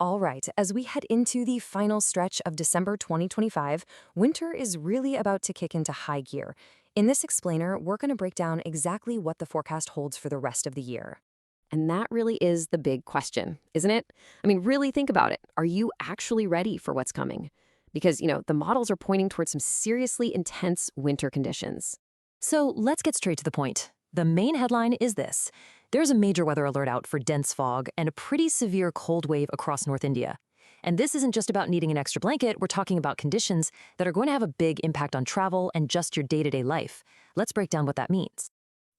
All right, as we head into the final stretch of December 2025, winter is really about to kick into high gear. In this explainer, we're going to break down exactly what the forecast holds for the rest of the year. And that really is the big question, isn't it? I mean, really think about it. Are you actually ready for what's coming? Because, the models are pointing towards some seriously intense winter conditions. So let's get straight to the point. The main headline is this. There's a major weather alert out for dense fog and a pretty severe cold wave across North India. And this isn't just about needing an extra blanket, we're talking about conditions that are going to have a big impact on travel and just your day-to-day life. Let's break down what that means.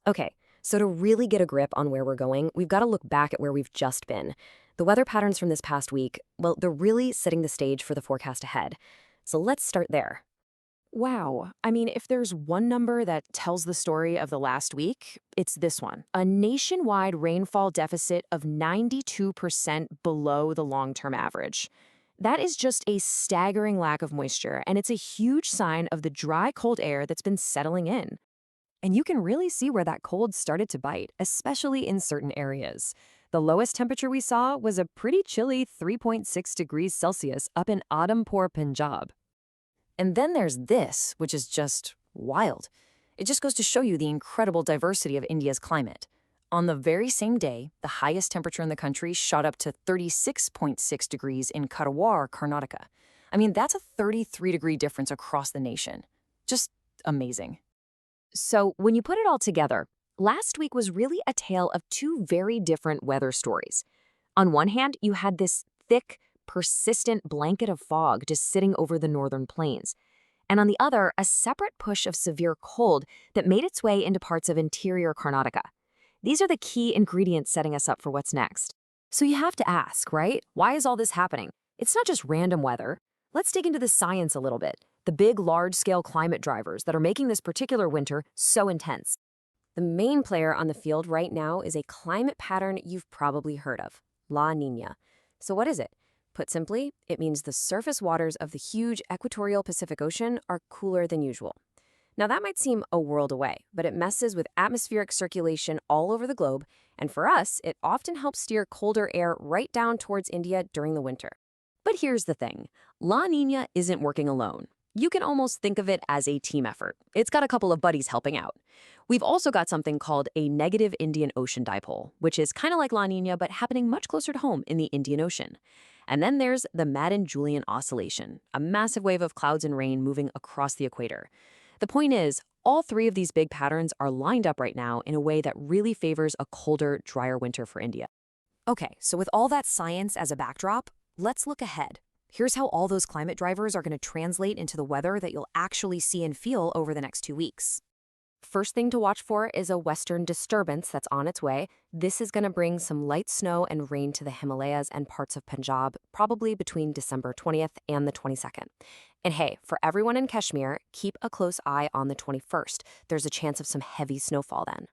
Okay, so to really get a grip on where we're going, we've got to look back at where we've just been. The weather patterns from this past week, well, they're really setting the stage for the forecast ahead. So let's start there. Wow. I mean, if there's one number that tells the story of the last week, it's this one. A nationwide rainfall deficit of 92% below the long-term average. That is just a staggering lack of moisture, and it's a huge sign of the dry, cold air that's been settling in. And you can really see where that cold started to bite, especially in certain areas. The lowest temperature we saw was a pretty chilly 3.6 degrees Celsius up in Udhampur, Punjab. And then there's this, which is just wild. It just goes to show you the incredible diversity of India's climate. On the very same day, the highest temperature in the country shot up to 36.6 degrees in Karwar, Karnataka. I mean, that's a 33-degree difference across the nation. Just amazing. So when you put it all together, last week was really a tale of two very different weather stories. On one hand, you had this thick, persistent blanket of fog just sitting over the northern plains. And on the other, a separate push of severe cold that made its way into parts of interior Karnataka. These are the key ingredients setting us up for what's next. So you have to ask, right? Why is all this happening? It's not just random weather. Let's dig into the science a little bit. The big, large-scale climate drivers that are making this particular winter so intense. The main player on the field right now is a climate pattern you've probably heard of, La Niña. So what is it? Put simply, it means the surface waters of the huge equatorial Pacific Ocean are cooler than usual. Now that might seem a world away, but it messes with atmospheric circulation all over the globe, and for us, it often helps steer colder air right down towards India during the winter. But here's the thing, La Niña isn't working alone. You can almost think of it as a team effort. It's got a couple of buddies helping out. We've also got something called a negative Indian Ocean dipole, which is kind of like La Niña but happening much closer to home in the Indian Ocean. And then there's the Madden-Julian Oscillation, a massive wave of clouds and rain moving across the equator. The point is, all three of these big patterns are lined up right now in a way that really favors a colder, drier winter for India. Okay, so with all that science as a backdrop, let's look ahead. Here's how all those climate drivers are going to translate into the weather that you'll actually see and feel over the next 2 weeks. First thing to watch for is a western disturbance that's on its way. This is going to bring some light snow and rain to the Himalayas and parts of Punjab, probably between December 20th and the 22nd. And hey, for everyone in Kashmir, keep a close eye on the 21st. There's a chance of some heavy snowfall then.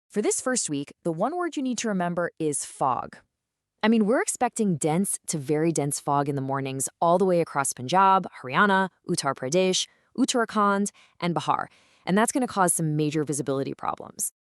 For this first week, the one word you need to remember is fog. I mean, we're expecting dense to very dense fog in the mornings all the way across Punjab, Haryana, Uttar Pradesh, Uttarakhand, and Bihar. And that's going to cause some major visibility problems.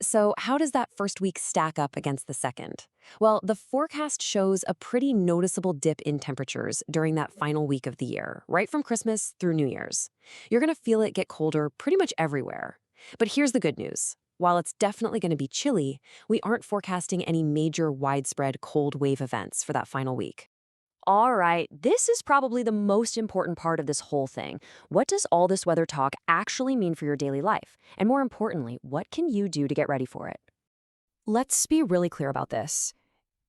So how does that first week stack up against the second? Well, the forecast shows a pretty noticeable dip in temperatures during that final week of the year, right from Christmas through New Year's. You're going to feel it get colder pretty much everywhere. But here's the good news. While it's definitely going to be chilly, we aren't forecasting any major widespread cold wave events for that final week. All right, this is probably the most important part of this whole thing. What does all this weather talk actually mean for your daily life? And more importantly, what can you do to get ready for it? Let's be really clear about this.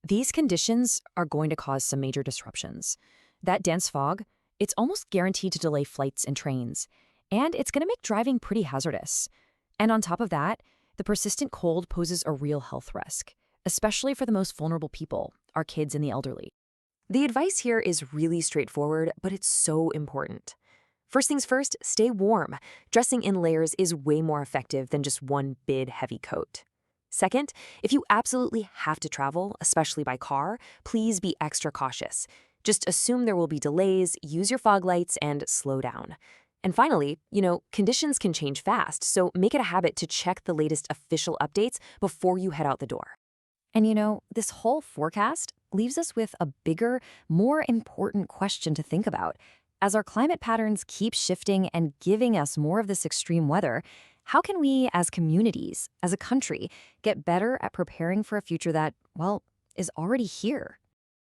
These conditions are going to cause some major disruptions. That dense fog, it's almost guaranteed to delay flights and trains. And it's going to make driving pretty hazardous. And on top of that, the persistent cold poses a real health risk, especially for the most vulnerable people, our kids and the elderly. The advice here is really straightforward, but it's so important. First things first, stay warm. Dressing in layers is way more effective than just one big, heavy coat. Second, if you absolutely have to travel, especially by car, please be extra cautious. Just assume there will be delays, use your fog lights, and slow down. And finally, conditions can change fast, so make it a habit to check the latest official updates before you head out the door. And this whole forecast, leaves us with a bigger, more important question to think about. As our climate patterns keep shifting and giving us more of this extreme weather, how can we, as communities, as a country, get better at preparing for a future that, well, is already here?